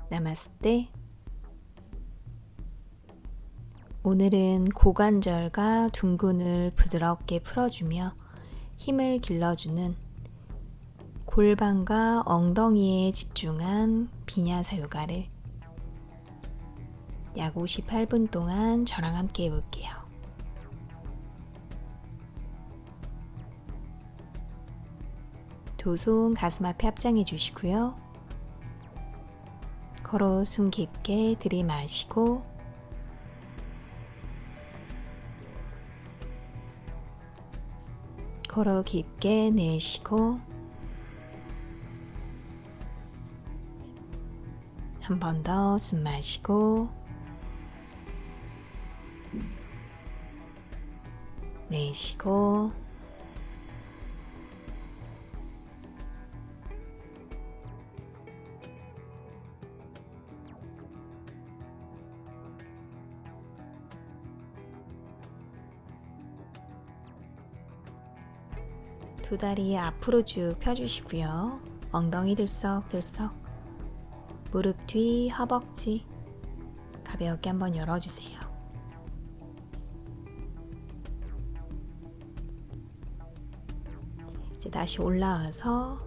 나마스테. 오늘은 고관절과 둔근을 부드럽게 풀어주며 힘을 길러주는 골반과 엉덩이에 집중한 비냐사 요가를 약 58분 동안 저랑 함께 해볼게요. 두 손 가슴 앞에 합장해 주시고요. 코로 숨 깊게 들이마시고 코로 깊게 내쉬고 한 번 더 숨 마시고 내쉬고 두 다리 앞으로 쭉 펴주시고요. 엉덩이 들썩들썩, 무릎 뒤, 허벅지 가볍게 한번 열어주세요. 이제 다시 올라와서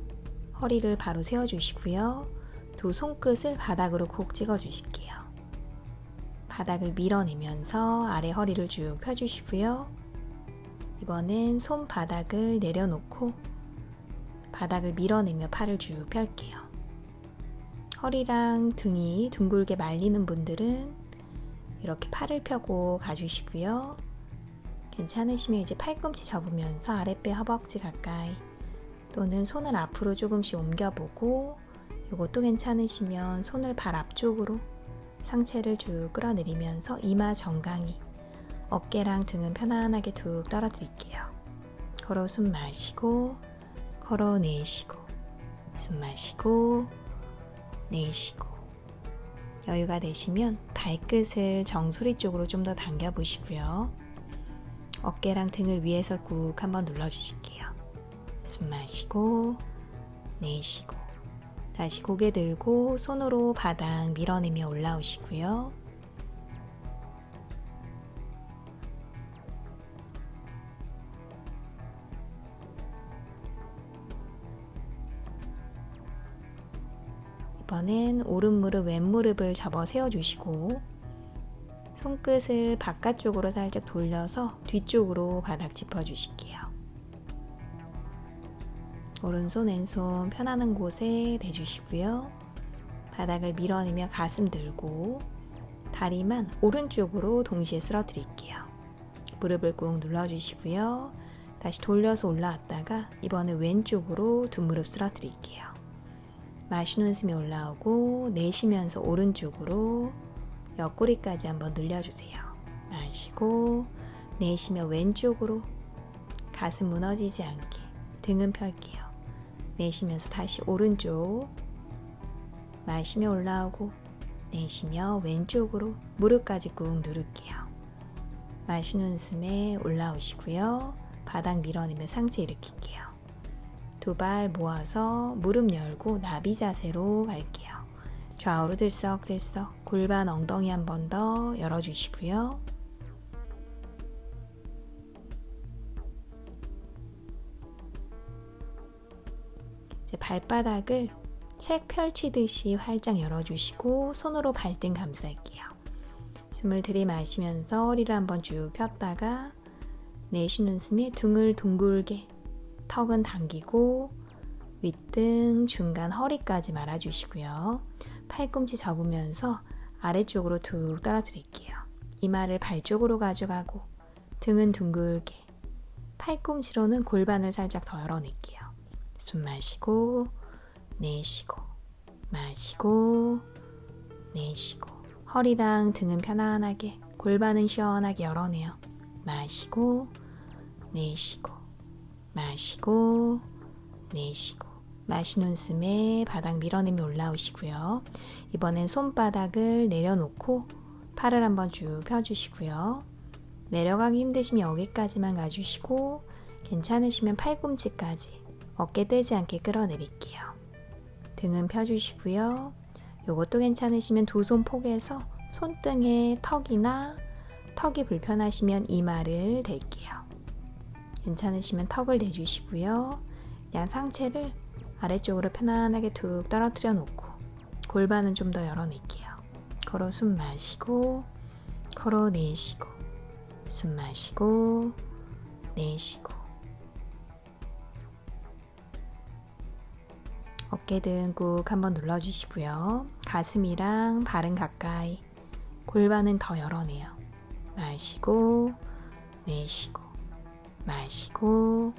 허리를 바로 세워주시고요. 두 손끝을 바닥으로 콕 찍어주실게요. 바닥을 밀어내면서 아래 허리를 쭉 펴주시고요. 이번엔 손바닥을 내려놓고 바닥을 밀어내며 팔을 쭉 펼게요. 허리랑 등이 둥글게 말리는 분들은 이렇게 팔을 펴고 가주시고요. 괜찮으시면 이제 팔꿈치 접으면서 아랫배 허벅지 가까이 또는 손을 앞으로 조금씩 옮겨보고 이것도 괜찮으시면 손을 발 앞쪽으로 상체를 쭉 끌어내리면서 이마 정강이 어깨랑 등은 편안하게 툭 떨어뜨릴게요. 코로 숨 마시고 코로 내쉬고 숨 마시고 내쉬고 여유가 되시면 발끝을 정수리 쪽으로 좀 더 당겨 보시고요. 어깨랑 등을 위에서 꾹 한번 눌러주실게요. 숨 마시고 내쉬고 다시 고개 들고 손으로 바닥 밀어내며 올라오시고요. 이번엔 오른 무릎, 왼 무릎을 접어 세워주시고 손끝을 바깥쪽으로 살짝 돌려서 뒤쪽으로 바닥 짚어주실게요. 오른손, 왼손 편안한 곳에 대주시고요. 바닥을 밀어내며 가슴 들고 다리만 오른쪽으로 동시에 쓸어드릴게요. 무릎을 꾹 눌러주시고요. 다시 돌려서 올라왔다가 이번에 왼쪽으로 두 무릎 쓸어드릴게요. 마시는 숨이 올라오고 내쉬면서 오른쪽으로 옆구리까지 한번 늘려주세요. 마시고 내쉬며 왼쪽으로 가슴 무너지지 않게 등은 펼게요. 내쉬면서 다시 오른쪽 마시며 올라오고 내쉬며 왼쪽으로 무릎까지 꾹 누를게요. 마시는 숨에 올라오시고요. 바닥 밀어내며 상체 일으킬게요. 두 발 모아서 무릎 열고 나비 자세로 갈게요. 좌우로 들썩들썩 골반 엉덩이 한 번 더 열어주시고요. 이제 발바닥을 책 펼치듯이 활짝 열어주시고 손으로 발등 감쌀게요. 숨을 들이마시면서 허리를 한번 쭉 폈다가 내쉬는 숨에 등을 둥글게 턱은 당기고 윗등, 중간 허리까지 말아주시고요. 팔꿈치 접으면서 아래쪽으로 툭 떨어뜨릴게요. 이마를 발 쪽으로 가져가고 등은 둥글게 팔꿈치로는 골반을 살짝 더 열어낼게요. 숨 마시고 내쉬고 마시고 내쉬고 허리랑 등은 편안하게 골반은 시원하게 열어내요. 마시고 내쉬고 마시고 내쉬고 마시는 숨에 바닥 밀어내며 올라오시고요. 이번엔 손바닥을 내려놓고 팔을 한번 쭉 펴주시고요. 내려가기 힘드시면 여기까지만 가주시고 괜찮으시면 팔꿈치까지 어깨 떼지 않게 끌어내릴게요. 등은 펴주시고요. 요것도 괜찮으시면 두 손 포개서 손등에 턱이 불편하시면 이마를 댈게요. 괜찮으시면 턱을 대주시고요. 그냥 상체를 아래쪽으로 편안하게 툭 떨어뜨려 놓고 골반은 좀 더 열어낼게요. 걸어 숨 마시고 걸어 내쉬고 숨 마시고 내쉬고 어깨 등 꾹 한번 눌러주시고요. 가슴이랑 발은 가까이 골반은 더 열어내요. 마시고 내쉬고 마시고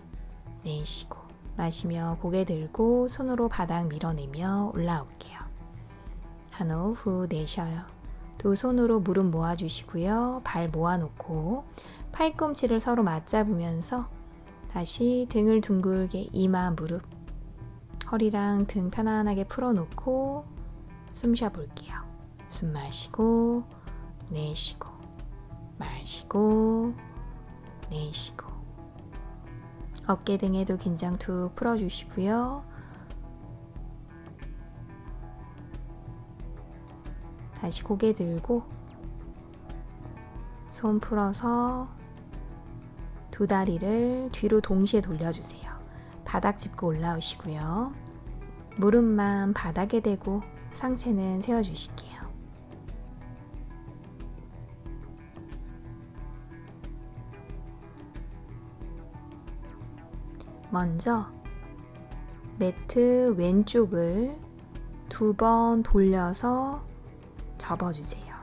내쉬고 마시며 고개 들고 손으로 바닥 밀어내며 올라올게요. 한 호흡 후 내쉬어요. 두 손으로 무릎 모아주시고요. 발 모아놓고 팔꿈치를 서로 맞잡으면서 다시 등을 둥글게 이마 무릎 허리랑 등 편안하게 풀어놓고 숨 쉬어볼게요. 숨 마시고 내쉬고 마시고 내쉬고 어깨 등에도 긴장 툭 풀어주시고요. 다시 고개 들고 손 풀어서 두 다리를 뒤로 동시에 돌려주세요. 바닥 짚고 올라오시고요. 무릎만 바닥에 대고 상체는 세워주실게요. 먼저 매트 왼쪽을 2번 돌려서 접어주세요.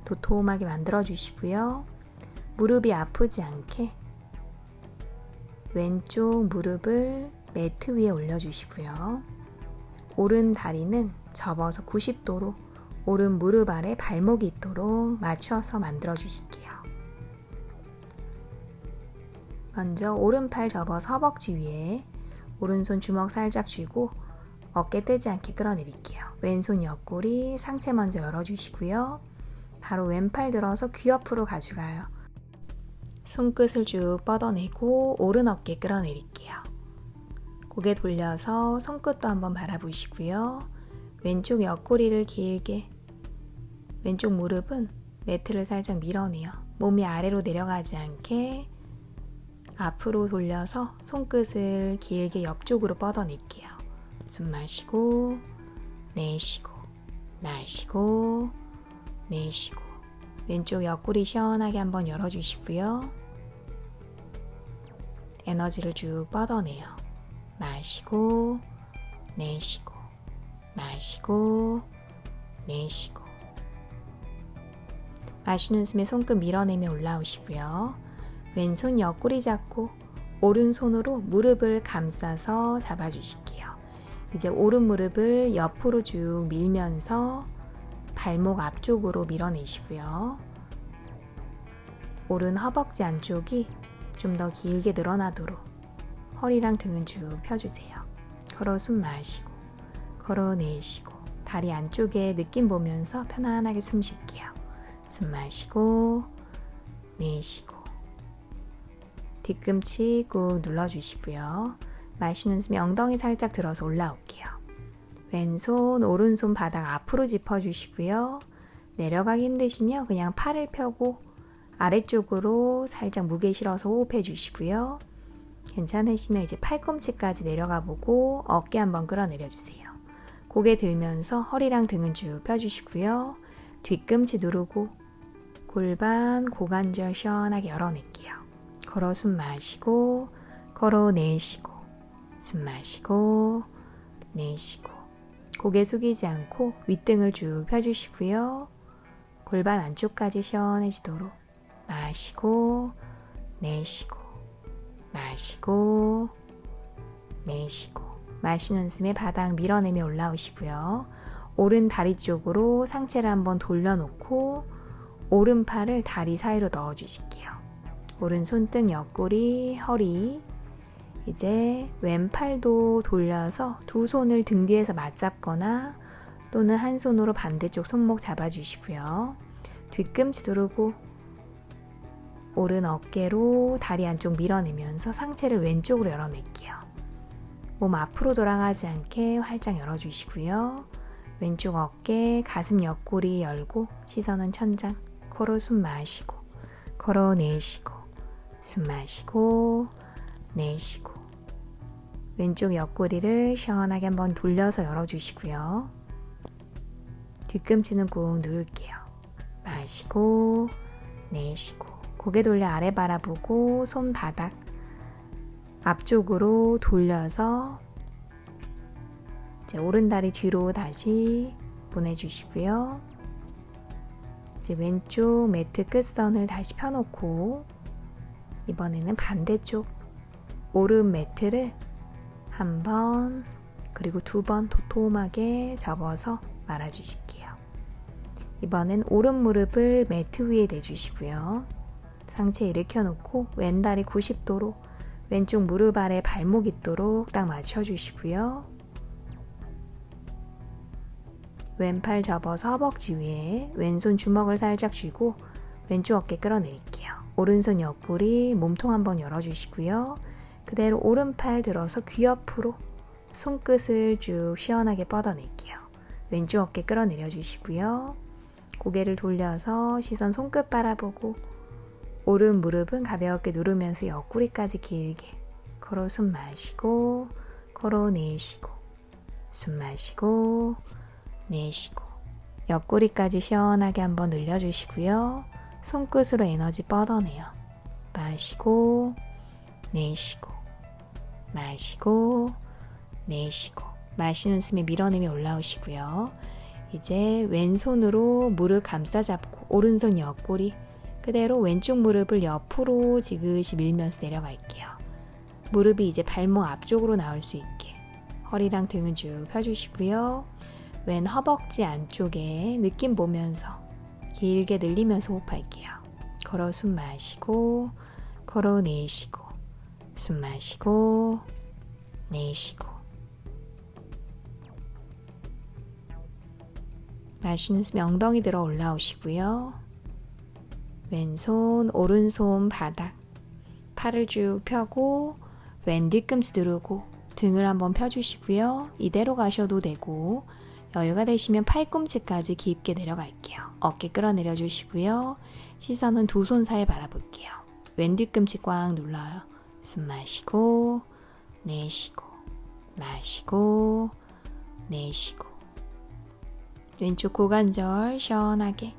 도톰하게 만들어주시고요. 무릎이 아프지 않게 왼쪽 무릎을 매트 위에 올려주시고요. 오른 다리는 접어서 90도로 오른 무릎 아래 발목이 있도록 맞춰서 만들어주실게요. 먼저 오른팔 접어서 허벅지 위에 오른손 주먹 살짝 쥐고 어깨 떼지 않게 끌어내릴게요. 왼손 옆구리 상체 먼저 열어주시고요. 바로 왼팔 들어서 귀 옆으로 가져가요. 손끝을 쭉 뻗어내고 오른 어깨 끌어내릴게요. 고개 돌려서 손끝도 한번 바라보시고요. 왼쪽 옆구리를 길게 왼쪽 무릎은 매트를 살짝 밀어내요. 몸이 아래로 내려가지 않게 앞으로 돌려서 손끝을 길게 옆쪽으로 뻗어낼게요. 숨 마시고 내쉬고 마시고 내쉬고 왼쪽 옆구리 시원하게 한번 열어주시고요. 에너지를 쭉 뻗어내요. 마시고 내쉬고 마시고 내쉬고 마시는 숨에 손끝 밀어내며 올라오시고요. 왼손 옆구리 잡고 오른손으로 무릎을 감싸서 잡아주실게요. 이제 오른 무릎을 옆으로 쭉 밀면서 발목 앞쪽으로 밀어내시고요. 오른 허벅지 안쪽이 좀 더 길게 늘어나도록 허리랑 등은 쭉 펴주세요. 걸어 숨 마시고 걸어 내쉬고 다리 안쪽에 느낌 보면서 편안하게 숨 쉴게요. 숨 마시고 내쉬고 뒤꿈치 꾹 눌러주시고요. 마시는 숨에 엉덩이 살짝 들어서 올라올게요. 왼손 오른손 바닥 앞으로 짚어주시고요. 내려가기 힘드시면 그냥 팔을 펴고 아래쪽으로 살짝 무게 실어서 호흡해 주시고요. 괜찮으시면 이제 팔꿈치까지 내려가 보고 어깨 한번 끌어내려 주세요. 고개 들면서 허리랑 등은 쭉 펴주시고요. 뒤꿈치 누르고 골반, 고관절 시원하게 열어낼게요. 걸어 숨 마시고 걸어 내쉬고 숨 마시고 내쉬고 고개 숙이지 않고 윗등을 쭉 펴주시고요. 골반 안쪽까지 시원해지도록 마시고 내쉬고 마시고 내쉬고 마시는 숨에 바닥 밀어내며 올라오시고요. 오른 다리 쪽으로 상체를 한번 돌려놓고 오른팔을 다리 사이로 넣어주실게요. 오른 손등 옆구리, 허리 이제 왼팔도 돌려서 두 손을 등 뒤에서 맞잡거나 또는 한 손으로 반대쪽 손목 잡아주시고요. 뒤꿈치 두르고 오른 어깨로 다리 안쪽 밀어내면서 상체를 왼쪽으로 열어낼게요. 몸 앞으로 돌아가지 않게 활짝 열어주시고요. 왼쪽 어깨, 가슴 옆구리 열고 시선은 천장. 코로 숨 마시고 코로 내쉬고 숨 마시고 내쉬고 왼쪽 옆구리를 시원하게 한번 돌려서 열어주시고요. 뒤꿈치는 꾹 누를게요. 마시고 내쉬고 고개 돌려 아래 바라보고 손바닥 앞쪽으로 돌려서 이제 오른다리 뒤로 다시 보내주시고요. 이제 왼쪽 매트 끝선을 다시 펴놓고 이번에는 반대쪽 오른 매트를 한 번 그리고 두 번 도톰하게 접어서 말아주실게요. 이번엔 오른 무릎을 매트 위에 내주시고요. 상체 일으켜 놓고 왼다리 90도로 왼쪽 무릎 아래 발목 있도록 딱 맞춰주시고요. 왼팔 접어서 허벅지 위에 왼손 주먹을 살짝 쥐고 왼쪽 어깨 끌어내릴게요. 오른손 옆구리 몸통 한번 열어주시고요. 그대로 오른팔 들어서 귀 옆으로 손끝을 쭉 시원하게 뻗어낼게요. 왼쪽 어깨 끌어내려 주시고요. 고개를 돌려서 시선 손끝 바라보고 오른 무릎은 가볍게 누르면서 옆구리까지 길게 코로 숨 마시고 코로 내쉬고 숨 마시고 내쉬고 옆구리까지 시원하게 한번 늘려주시고요. 손끝으로 에너지 뻗어내요. 마시고 내쉬고 마시고 내쉬고 마시는 숨에 밀어내며 올라오시고요. 이제 왼손으로 무릎 감싸 잡고 오른손 옆구리 그대로 왼쪽 무릎을 옆으로 지그시 밀면서 내려갈게요. 무릎이 이제 발목 앞쪽으로 나올 수 있게 허리랑 등은 쭉 펴주시고요. 왼 허벅지 안쪽에 느낌 보면서 길게 늘리면서 호흡할게요. 걸어 숨 마시고 걸어 내쉬고 숨 마시고 내쉬고 마시는 숨에 엉덩이 들어 올라오시고요. 왼손 오른손 바닥 팔을 쭉 펴고 왼 뒤꿈치 누르고 등을 한번 펴주시고요. 이대로 가셔도 되고 여유가 되시면 팔꿈치까지 깊게 내려갈게요. 어깨 끌어내려 주시고요. 시선은 두 손 사이 바라볼게요. 왼 뒤꿈치 꽉 눌러요. 숨 마시고 내쉬고 마시고 내쉬고 왼쪽 고관절 시원하게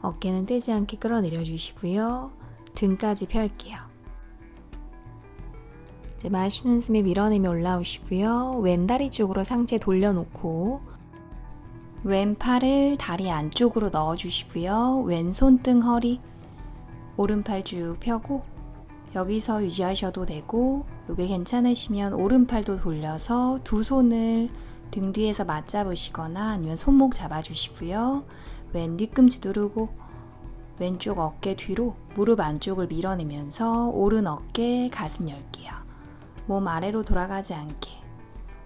어깨는 떼지 않게 끌어내려 주시고요. 등까지 펼게요. 마시는 숨에 밀어내며 올라오시고요. 왼다리 쪽으로 상체 돌려놓고 왼팔을 다리 안쪽으로 넣어주시고요. 왼손 등 허리 오른팔 쭉 펴고 여기서 유지하셔도 되고 이게 괜찮으시면 오른팔도 돌려서 두 손을 등 뒤에서 맞잡으시거나 아니면 손목 잡아주시고요. 왼 뒤꿈치 누르고 왼쪽 어깨 뒤로 무릎 안쪽을 밀어내면서 오른 어깨 가슴 열게요. 몸 아래로 돌아가지 않게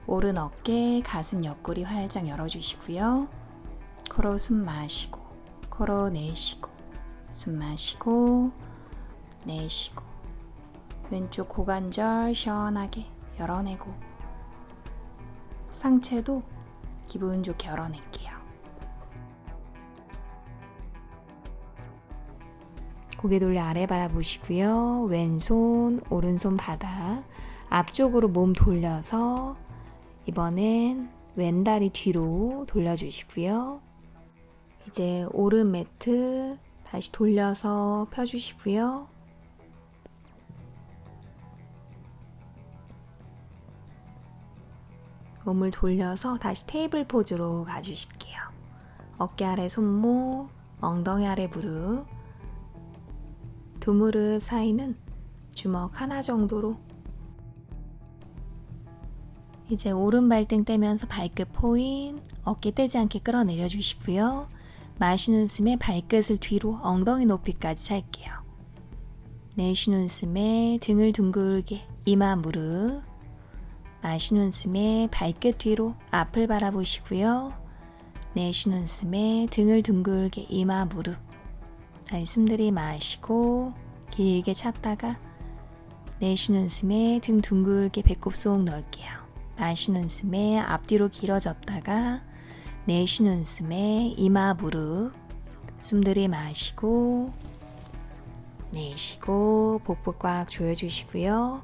오른 어깨 가슴 옆구리 활짝 열어주시고요. 코로 숨 마시고 코로 내쉬고 숨 마시고 내쉬고 왼쪽 고관절 시원하게 열어내고 상체도 기분 좋게 열어낼게요. 고개 돌려 아래 바라보시고요. 왼손 오른손 바닥 앞쪽으로 몸 돌려서 이번엔 왼다리 뒤로 돌려주시고요. 이제 오른 매트 다시 돌려서 펴주시고요. 몸을 돌려서 다시 테이블 포즈로 가주실게요. 어깨 아래 손목, 엉덩이 아래 무릎, 두 무릎 사이는 주먹 하나 정도로 이제 오른 발등 떼면서 발끝 포인, 어깨 떼지 않게 끌어내려 주시고요. 마시는 숨에 발끝을 뒤로 엉덩이 높이까지 찰게요. 내쉬는 숨에 등을 둥글게 이마 무릎, 마시는 숨에 발끝 뒤로 앞을 바라보시고요. 내쉬는 숨에 등을 둥글게 이마 무릎. 숨 들이마시고 길게 찾다가 내쉬는 숨에 등 둥글게 배꼽 쏙 넣을게요. 마시는 숨에 앞뒤로 길어졌다가 내쉬는 숨에 이마 무릎 숨 들이마시고 내쉬고 복부 꽉 조여주시고요.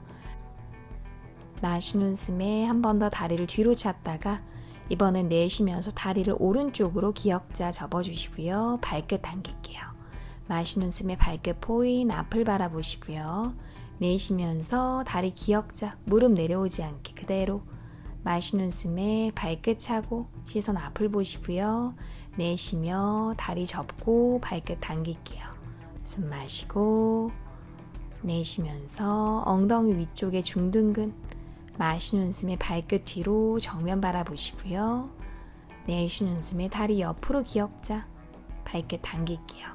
마시는 숨에 한 번 더 다리를 뒤로 찼다가 이번엔 내쉬면서 다리를 오른쪽으로 기역자 접어주시고요. 발끝 당길게요. 마시는 숨에 발끝 포인 앞을 바라보시고요. 내쉬면서 다리 기역자 무릎 내려오지 않게 그대로 마시는 숨에 발끝 차고 시선 앞을 보시고요. 내쉬며 다리 접고 발끝 당길게요. 숨 마시고 내쉬면서 엉덩이 위쪽에 중둔근 마시는 숨에 발끝 뒤로 정면 바라보시고요. 내쉬는 숨에 다리 옆으로 기역자 발끝 당길게요.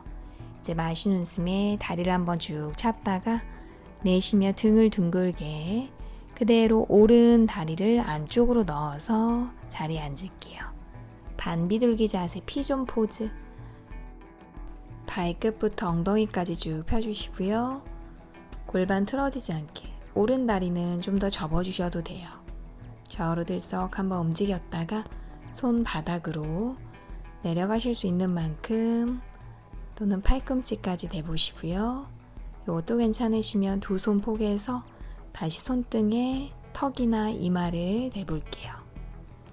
이제 마시는 숨에 다리를 한번 쭉 찼다가 내쉬며 등을 둥글게 그대로 오른 다리를 안쪽으로 넣어서 자리에 앉을게요. 반비둘기 자세 피존 포즈. 발끝부터 엉덩이까지 쭉 펴주시고요. 골반 틀어지지 않게 오른 다리는 좀 더 접어주셔도 돼요. 좌우로 들썩 한번 움직였다가 손 바닥으로 내려가실 수 있는 만큼 또는 팔꿈치까지 대보시고요. 이것도 괜찮으시면 두 손 포개서 다시 손등에 턱이나 이마를 대볼게요.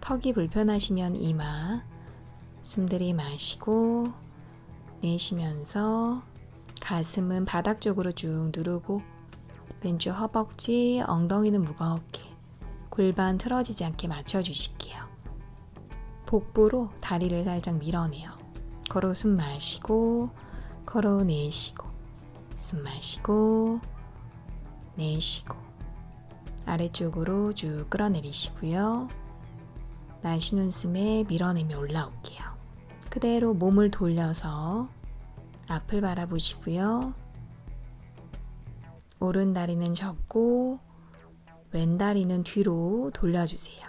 턱이 불편하시면 이마 숨 들이마시고 내쉬면서 가슴은 바닥 쪽으로 쭉 누르고 왼쪽 허벅지, 엉덩이는 무겁게 골반 틀어지지 않게 맞춰주실게요. 복부로 다리를 살짝 밀어내요. 걸어 숨 마시고 걸어 내쉬고 숨 마시고 내쉬고 아래쪽으로 쭉 끌어내리시고요. 마시는 숨에 밀어내며 올라올게요. 그대로 몸을 돌려서 앞을 바라보시고요. 오른 다리는 접고 왼 다리는 뒤로 돌려주세요.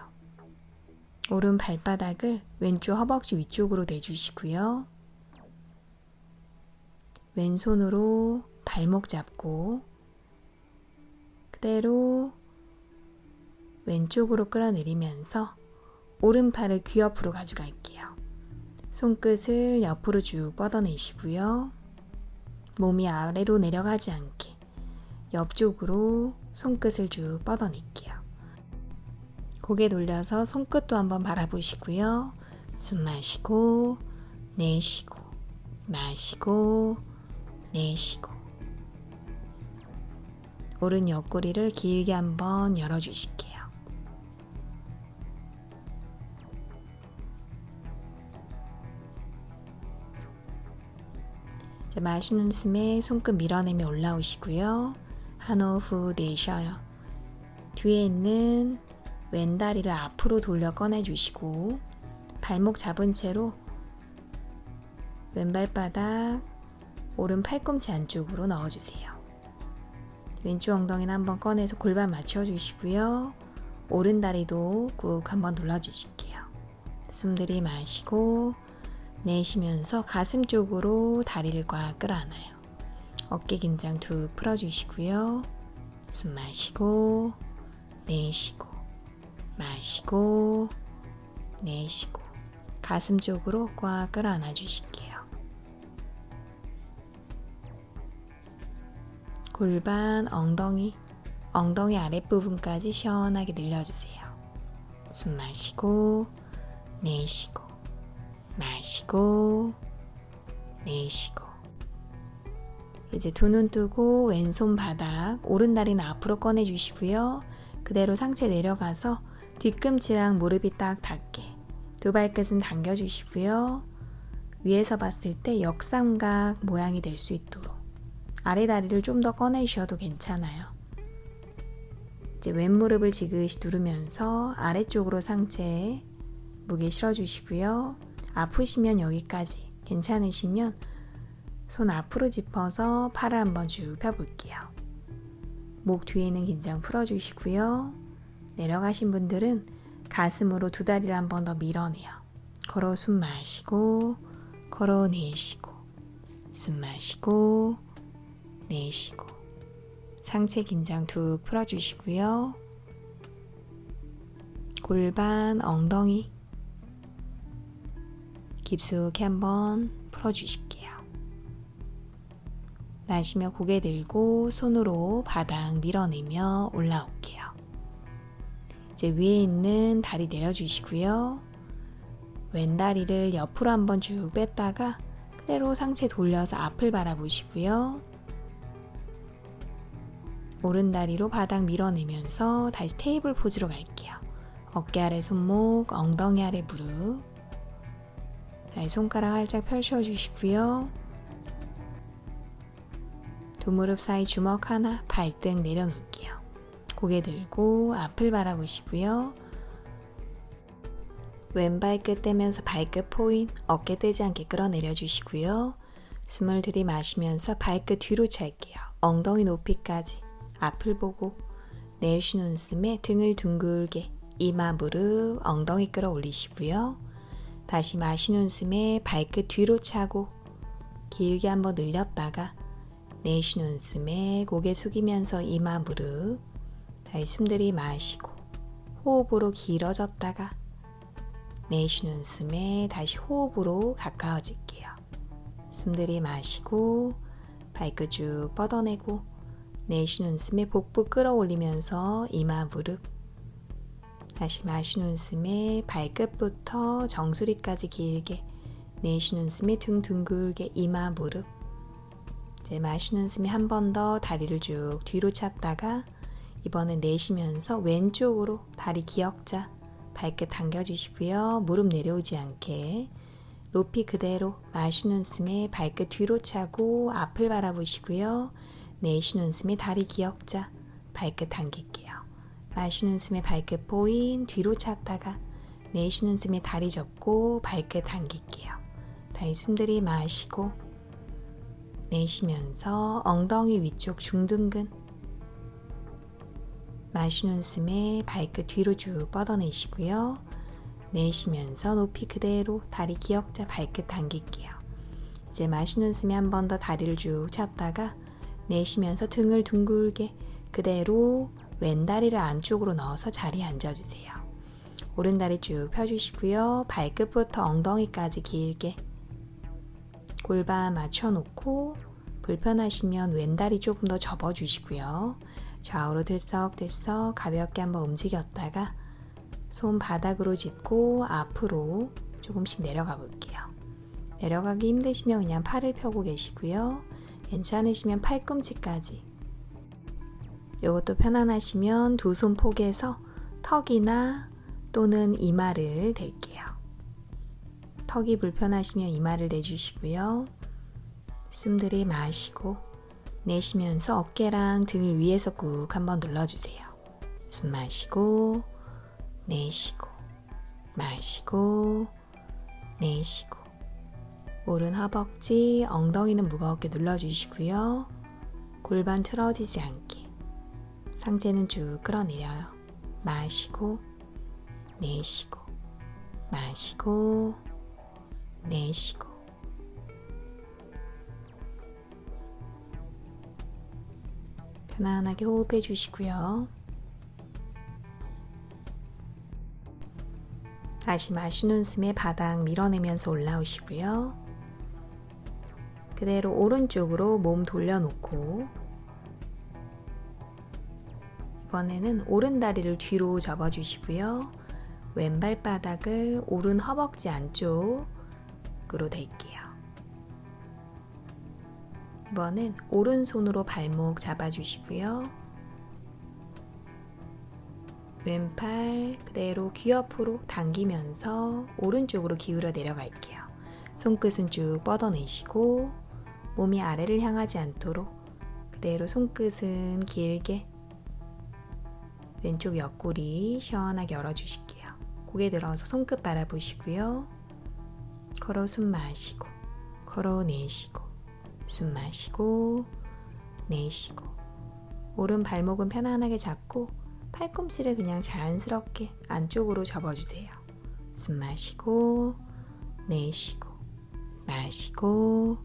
오른 발바닥을 왼쪽 허벅지 위쪽으로 내주시고요. 왼손으로 발목 잡고 그대로 왼쪽으로 끌어내리면서 오른팔을 귀 옆으로 가져갈게요. 손끝을 옆으로 쭉 뻗어내시고요. 몸이 아래로 내려가지 않게 옆쪽으로 손끝을 쭉 뻗어낼게요. 고개 돌려서 손끝도 한번 바라보시고요. 숨 마시고 내쉬고 마시고 내쉬고 오른 옆구리를 길게 한번 열어주실게요. 이제 마시는 숨에 손끝 밀어내며 올라오시고요. 한 호흡 내쉬어요. 뒤에 있는 왼다리를 앞으로 돌려 꺼내주시고 발목 잡은 채로 왼발바닥 오른 팔꿈치 안쪽으로 넣어주세요. 왼쪽 엉덩이는 한번 꺼내서 골반 맞춰주시고요. 오른 다리도 꾹 한번 눌러주실게요. 숨 들이마시고 내쉬면서 가슴 쪽으로 다리를 꽉 끌어안아요. 어깨 긴장 툭 풀어주시고요. 숨 마시고 내쉬고 마시고 내쉬고 가슴 쪽으로 꽉 끌어안아 주실게요. 골반, 엉덩이 아랫부분까지 시원하게 늘려주세요. 숨 마시고 내쉬고 마시고 내쉬고 이제 두 눈 뜨고 왼손 바닥 오른다리는 앞으로 꺼내주시고요. 그대로 상체 내려가서 뒤꿈치랑 무릎이 딱 닿게 두 발끝은 당겨주시고요. 위에서 봤을 때 역삼각 모양이 될 수 있도록 아래 다리를 좀 더 꺼내주셔도 괜찮아요. 이제 왼무릎을 지그시 누르면서 아래쪽으로 상체에 무게 실어주시고요. 아프시면 여기까지, 괜찮으시면 손 앞으로 짚어서 팔을 한번 쭉 펴볼게요. 목 뒤에는 긴장 풀어주시고요. 내려가신 분들은 가슴으로 두 다리를 한번 더 밀어내요. 걸어 숨 마시고 걸어 내쉬고 숨 마시고 내쉬고 상체 긴장 툭 풀어주시고요. 골반, 엉덩이 깊숙이 한번 풀어주실게요. 마시며 고개 들고 손으로 바닥 밀어내며 올라올게요. 이제 위에 있는 다리 내려주시고요. 왼다리를 옆으로 한번 쭉 뺐다가 그대로 상체 돌려서 앞을 바라보시고요. 오른다리로 바닥 밀어내면서 다시 테이블 포즈로 갈게요. 어깨 아래 손목, 엉덩이 아래 무릎. 다시 손가락 활짝 펼쳐주시고요. 두 무릎 사이 주먹 하나, 발등 내려놓을게요. 고개 들고 앞을 바라보시고요. 왼발끝 떼면서 발끝 포인, 어깨 떼지 않게 끌어내려 주시고요. 숨을 들이마시면서 발끝 뒤로 찰게요. 엉덩이 높이까지 앞을 보고 내쉬는 숨에 등을 둥글게 이마, 무릎, 엉덩이 끌어올리시고요. 다시 마시는 숨에 발끝 뒤로 차고 길게 한번 늘렸다가 내쉬는 숨에 고개 숙이면서 이마, 무릎. 다시 숨 들이마시고 호흡으로 길어졌다가 내쉬는 숨에 다시 호흡으로 가까워질게요. 숨 들이마시고 발끝 쭉 뻗어내고 내쉬는 숨에 복부 끌어올리면서 이마, 무릎. 다시 마시는 숨에 발끝부터 정수리까지 길게 내쉬는 숨에 등 둥글게 이마, 무릎. 이제 마시는 숨에 한 번 더 다리를 쭉 뒤로 찼다가 이번엔 내쉬면서 왼쪽으로 다리 기역자 발끝 당겨주시고요. 무릎 내려오지 않게 높이 그대로 마시는 숨에 발끝 뒤로 차고 앞을 바라보시고요. 내쉬는 숨에 다리 기역자 발끝 당길게요. 마시는 숨에 발끝 포인 뒤로 찼다가 내쉬는 숨에 다리 접고 발끝 당길게요. 다시 숨 들이마시고 내쉬면서 엉덩이 위쪽 중둔근 마시는 숨에 발끝 뒤로 쭉 뻗어내시고요. 내쉬면서 높이 그대로 다리 기역자 발끝 당길게요. 이제 마시는 숨에 한 번 더 다리를 쭉 찼다가 내쉬면서 등을 둥글게 그대로 왼다리를 안쪽으로 넣어서 자리에 앉아주세요. 오른다리 쭉 펴주시고요. 발끝부터 엉덩이까지 길게 골반 맞춰놓고 불편하시면 왼다리 조금 더 접어주시고요. 좌우로 들썩들썩 가볍게 한번 움직였다가 손 바닥으로 짚고 앞으로 조금씩 내려가 볼게요. 내려가기 힘드시면 그냥 팔을 펴고 계시고요. 괜찮으시면 팔꿈치까지. 이것도 편안하시면 두 손 포개서 턱이나 또는 이마를 댈게요. 턱이 불편하시면 이마를 내주시고요. 숨 들이마시고 내쉬면서 어깨랑 등을 위에서 꾹 한번 눌러주세요. 숨 마시고 내쉬고 마시고 내쉬고 오른 허벅지, 엉덩이는 무겁게 눌러주시고요. 골반 틀어지지 않게 상체는 쭉 끌어내려요. 마시고 내쉬고 마시고 내쉬고 편안하게 호흡해 주시고요. 다시 마시는 숨에 바닥 밀어내면서 올라오시고요. 그대로 오른쪽으로 몸 돌려놓고 이번에는 오른다리를 뒤로 접어주시고요. 왼발바닥을 오른 허벅지 안쪽으로 댈게요. 이번엔 오른손으로 발목 잡아주시고요. 왼팔 그대로 귀 옆으로 당기면서 오른쪽으로 기울여 내려갈게요. 손끝은 쭉 뻗어내시고 몸이 아래를 향하지 않도록 그대로 손끝은 길게 왼쪽 옆구리 시원하게 열어주실게요. 고개 들어서 손끝 바라보시고요. 걸어 숨 마시고 걸어 내쉬고 숨 마시고 내쉬고 오른 발목은 편안하게 잡고 팔꿈치를 그냥 자연스럽게 안쪽으로 접어주세요. 숨 마시고 내쉬고 마시고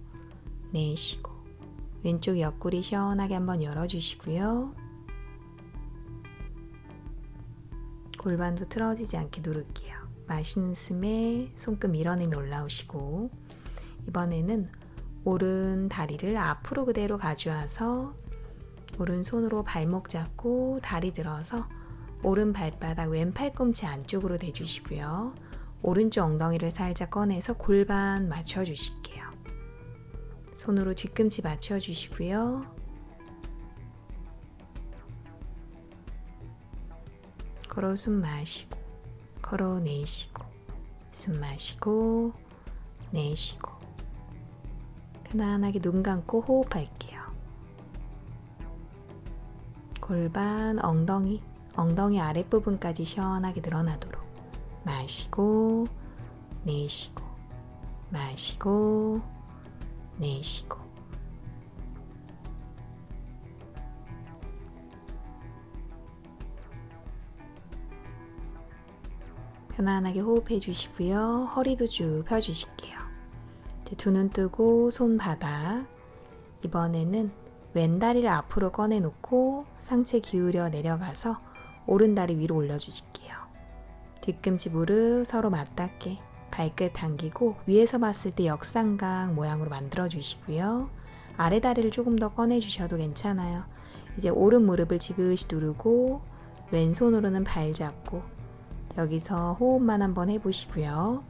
내쉬고 왼쪽 옆구리 시원하게 한번 열어주시고요. 골반도 틀어지지 않게 누를게요. 마시는 숨에 손끝 밀어내며 올라오시고, 이번에는 오른 다리를 앞으로 그대로 가져와서 오른손으로 발목 잡고 다리 들어서 오른 발바닥 왼 팔꿈치 안쪽으로 대주시고요. 오른쪽 엉덩이를 살짝 꺼내서 골반 맞춰주실게요. 손으로 뒤꿈치 맞춰주시고요. 걸어 숨 마시고 걸어 내쉬고 숨 마시고 내쉬고 편안하게 눈 감고 호흡할게요. 골반, 엉덩이 아랫부분까지 시원하게 늘어나도록 마시고 내쉬고 마시고 내쉬고 편안하게 호흡해 주시고요. 허리도 쭉 펴주실게요. 두 눈 뜨고 손바닥, 이번에는 왼다리를 앞으로 꺼내놓고 상체 기울여 내려가서 오른다리 위로 올려주실게요. 뒤꿈치 무릎 서로 맞닿게 발끝 당기고 위에서 봤을 때 역삼각 모양으로 만들어 주시고요. 아래 다리를 조금 더 꺼내 주셔도 괜찮아요. 이제 오른 무릎을 지그시 누르고 왼손으로는 발 잡고 여기서 호흡만 한번 해보시고요.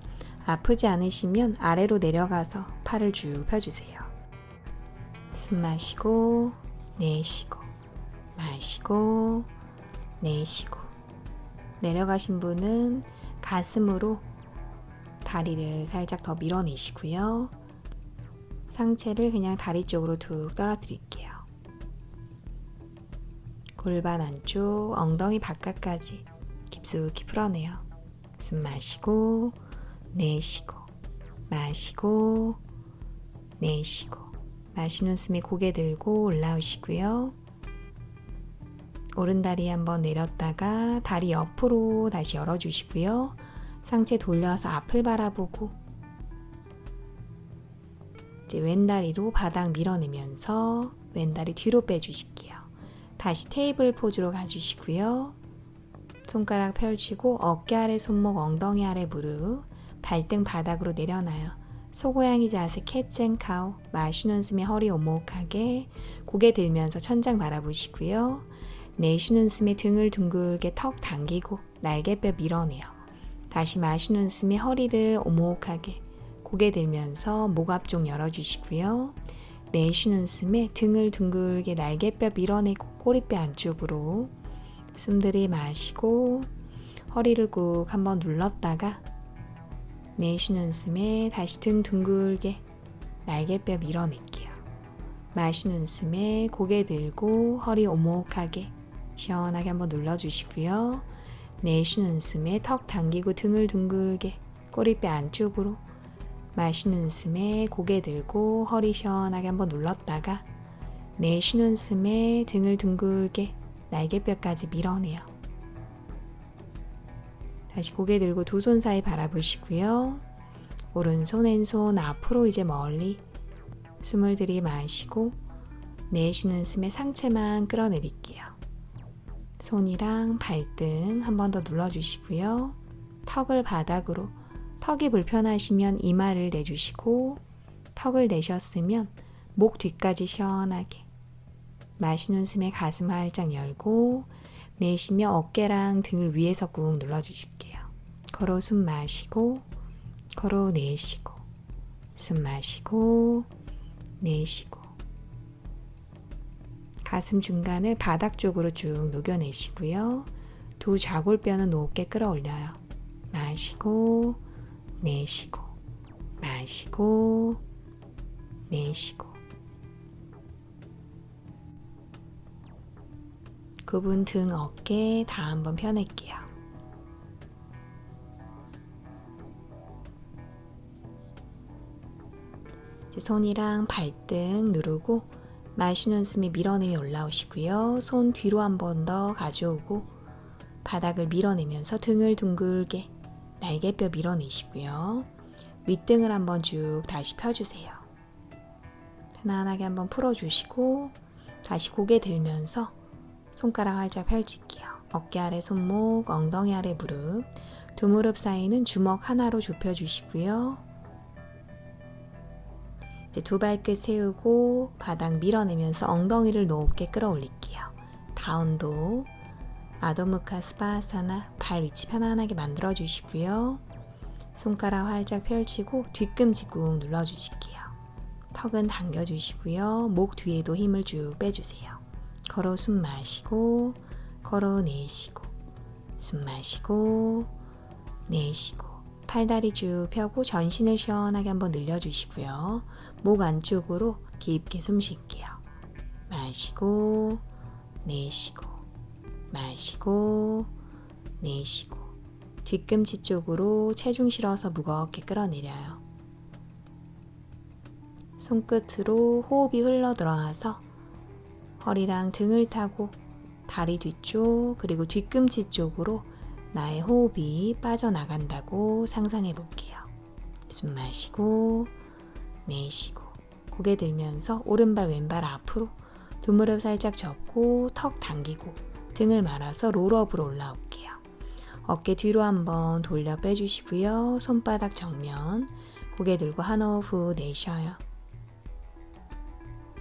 아프지 않으시면 아래로 내려가서 팔을 쭉 펴주세요. 숨 마시고 내쉬고 마시고 내쉬고 내려가신 분은 가슴으로 다리를 살짝 더 밀어내시고요. 상체를 그냥 다리 쪽으로 툭 떨어뜨릴게요. 골반 안쪽, 엉덩이 바깥까지 깊숙이 풀어내요. 숨 마시고 내쉬고 마시고 내쉬고 마시는 숨에 고개 들고 올라오시고요. 오른다리 한번 내렸다가 다리 옆으로 다시 열어주시고요. 상체 돌려서 앞을 바라보고 이제 왼다리로 바닥 밀어내면서 왼다리 뒤로 빼주실게요. 다시 테이블 포즈로 가주시고요. 손가락 펼치고 어깨 아래 손목, 엉덩이 아래 무릎, 발등 바닥으로 내려놔요. 소고양이 자세 캣앤카우, 마시는 숨에 허리 오목하게 고개 들면서 천장 바라보시고요. 내쉬는 숨에 등을 둥글게 턱 당기고 날개뼈 밀어내요. 다시 마시는 숨에 허리를 오목하게 고개 들면서 목 앞쪽 열어주시고요. 내쉬는 숨에 등을 둥글게 날개뼈 밀어내고 꼬리뼈 안쪽으로 숨 들이마시고 허리를 꾹 한번 눌렀다가 내쉬는 숨에 다시 등 둥글게 날개뼈 밀어낼게요. 마시는 숨에 고개 들고 허리 오목하게 시원하게 한번 눌러주시고요. 내쉬는 숨에 턱 당기고 등을 둥글게 꼬리뼈 안쪽으로 마시는 숨에 고개 들고 허리 시원하게 한번 눌렀다가 내쉬는 숨에 등을 둥글게 날개뼈까지 밀어내요. 다시 고개 들고 두 손 사이 바라보시고요. 오른손 왼손 앞으로 이제 멀리 숨을 들이마시고 내쉬는 숨에 상체만 끌어내릴게요. 손이랑 발등 한 번 더 눌러주시고요. 턱을 바닥으로, 턱이 불편하시면 이마를 내주시고 턱을 내셨으면 목 뒤까지 시원하게 마시는 숨에 가슴 활짝 열고 내쉬며 어깨랑 등을 위에서 꾹 눌러주실게요. 걸어 숨 마시고 걸어 내쉬고 숨 마시고 내쉬고 가슴 중간을 바닥 쪽으로 쭉 녹여내시고요. 두 좌골뼈는 높게 끌어올려요. 마시고 내쉬고 마시고 내쉬고 구분 등 어깨 다 한번 펴낼게요. 이제 손이랑 발등 누르고 마시는 숨에 밀어내며 올라오시고요. 손 뒤로 한 번 더 가져오고 바닥을 밀어내면서 등을 둥글게 날개뼈 밀어내시고요. 윗등을 한번 쭉 다시 펴주세요. 편안하게 한번 풀어주시고 다시 고개 들면서 손가락 활짝 펼칠게요. 어깨 아래 손목, 엉덩이 아래 무릎, 두 무릎 사이는 주먹 하나로 좁혀주시고요. 이제 두 발끝 세우고 바닥 밀어내면서 엉덩이를 높게 끌어올릴게요. 다운독, 아도무카 스바사나 발 위치 편안하게 만들어주시고요. 손가락 활짝 펼치고 뒤꿈치 꾹 눌러주실게요. 턱은 당겨주시고요. 목 뒤에도 힘을 쭉 빼주세요. 걸어 숨 마시고 걸어 내쉬고 숨 마시고 내쉬고 팔다리 쭉 펴고 전신을 시원하게 한번 늘려주시고요. 목 안쪽으로 깊게 숨 쉴게요. 마시고 내쉬고 마시고 내쉬고 뒤꿈치 쪽으로 체중 실어서 무겁게 끌어내려요. 손끝으로 호흡이 흘러 들어와서 허리랑 등을 타고 다리 뒤쪽 그리고 뒤꿈치 쪽으로 나의 호흡이 빠져나간다고 상상해 볼게요. 숨 마시고 내쉬고 고개 들면서 오른발 왼발 앞으로 두 무릎 살짝 접고 턱 당기고 등을 말아서 롤업으로 올라올게요. 어깨 뒤로 한번 돌려 빼주시고요. 손바닥 정면 고개 들고 한호흡 후 내쉬어요.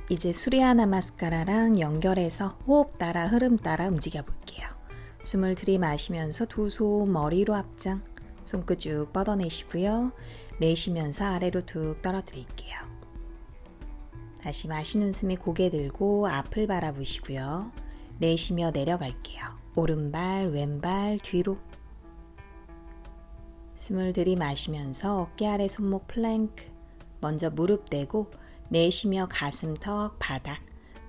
이제 수리아 나마스카라랑 연결해서 호흡 따라 흐름 따라 움직여 볼게요. 숨을 들이마시면서 두 손 머리로 앞장, 손끝 쭉 뻗어내시고요. 내쉬면서 아래로 툭 떨어뜨릴게요. 다시 마시는 숨에 고개 들고 앞을 바라보시고요. 내쉬며 내려갈게요. 오른발, 왼발 뒤로. 숨을 들이마시면서 어깨 아래 손목 플랭크, 먼저 무릎 대고 내쉬며 가슴턱, 바닥,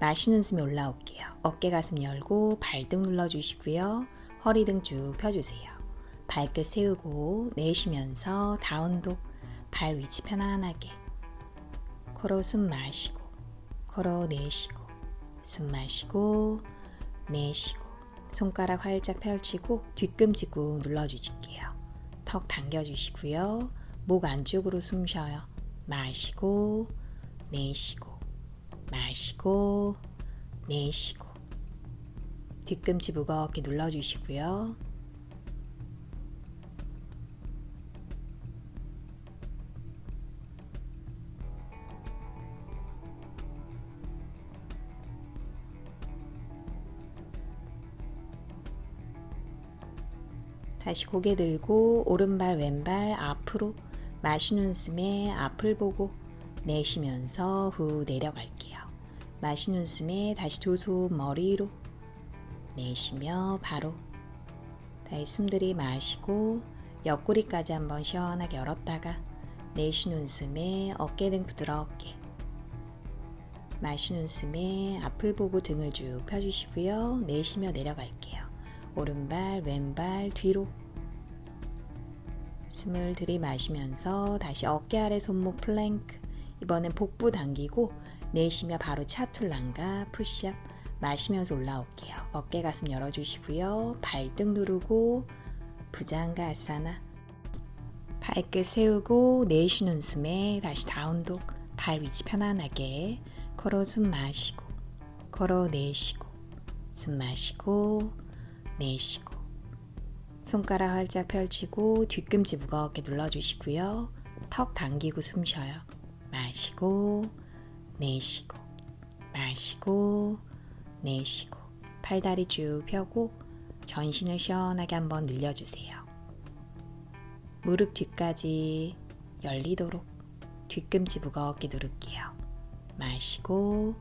마시는 숨에 올라올게요. 어깨 가슴 열고 발등 눌러주시고요. 허리 등 쭉 펴주세요. 발끝 세우고 내쉬면서 다운독, 발 위치 편안하게. 코로 숨 마시고 코로 내쉬고 숨 마시고 내쉬고 손가락 활짝 펼치고 뒤꿈치 꾹 눌러주실게요. 턱 당겨주시고요. 목 안쪽으로 숨 쉬어요. 마시고 내쉬고 마시고 내쉬고 뒤꿈치 무겁게 눌러주시고요. 다시 고개 들고 오른발 왼발 앞으로 마시는 숨에 앞을 보고 내쉬면서 후 내려갈게요. 마시는 숨에 다시 두 손 머리로 내쉬며 바로 다시 숨 들이마시고 옆구리까지 한번 시원하게 열었다가 내쉬는 숨에 어깨 등 부드럽게 마시는 숨에 앞을 보고 등을 쭉 펴주시고요. 내쉬며 내려갈게요. 오른발 왼발 뒤로 숨을 들이마시면서 다시 어깨 아래 손목 플랭크, 이번엔 복부 당기고 내쉬며 바로 차툴란가 푸시업 마시면서 올라올게요. 어깨 가슴 열어주시고요. 발등 누르고 부장가 아사나 발끝 세우고 내쉬는 숨에 다시 다운독, 발 위치 편안하게 코로 숨 마시고 코로 내쉬고 숨 마시고 내쉬고 손가락 활짝 펼치고 뒤꿈치 무겁게 눌러주시고요. 턱 당기고 숨 쉬어요. 마시고 내쉬고 마시고 내쉬고 팔다리 쭉 펴고 전신을 시원하게 한번 늘려주세요. 무릎 뒤까지 열리도록 뒤꿈치 무겁게 누를게요. 마시고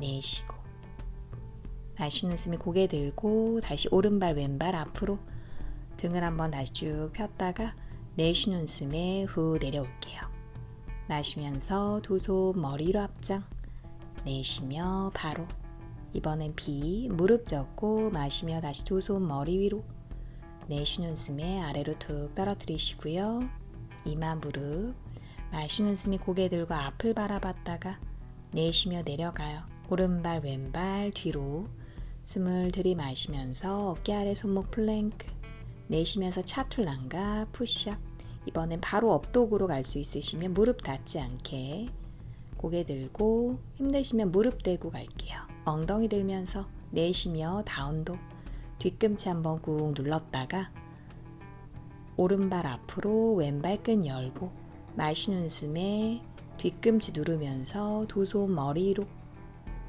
내쉬고 마시는 숨에 고개 들고 다시 오른발 왼발 앞으로 등을 한번 다시 쭉 폈다가 내쉬는 숨에 후 내려올게요. 마시면서 두 손 머리로 앞장 내쉬며 바로 이번엔 비 무릎 접고 마시며 다시 두 손 머리 위로 내쉬는 숨에 아래로 툭 떨어뜨리시고요. 이마 무릎 마시는 숨에 고개 들고 앞을 바라봤다가 내쉬며 내려가요. 오른발 왼발 뒤로 숨을 들이마시면서 어깨 아래 손목 플랭크 내쉬면서 차툴란가 푸시업, 이번엔 바로 업독으로 갈 수 있으시면 무릎 닿지 않게 고개 들고 힘드시면 무릎 대고 갈게요. 엉덩이 들면서 내쉬며 다운독, 뒤꿈치 한번 꾹 눌렀다가 오른발 앞으로 왼발끝 열고 마시는 숨에 뒤꿈치 누르면서 두 손 머리로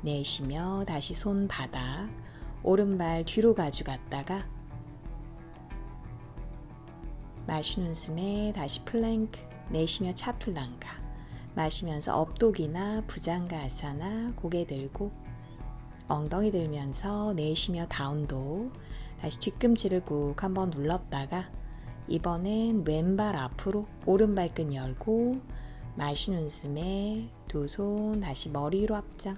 내쉬며 다시 손바닥 오른발 뒤로 가져갔다가 마시는 숨에 다시 플랭크 내쉬며 차툴랑가 마시면서 업독이나 부장가아사나 고개 들고 엉덩이 들면서 내쉬며 다운도 다시 뒤꿈치를 꾹 한번 눌렀다가 이번엔 왼발 앞으로 오른발끝 열고 마시는 숨에 두 손 다시 머리 위로 합장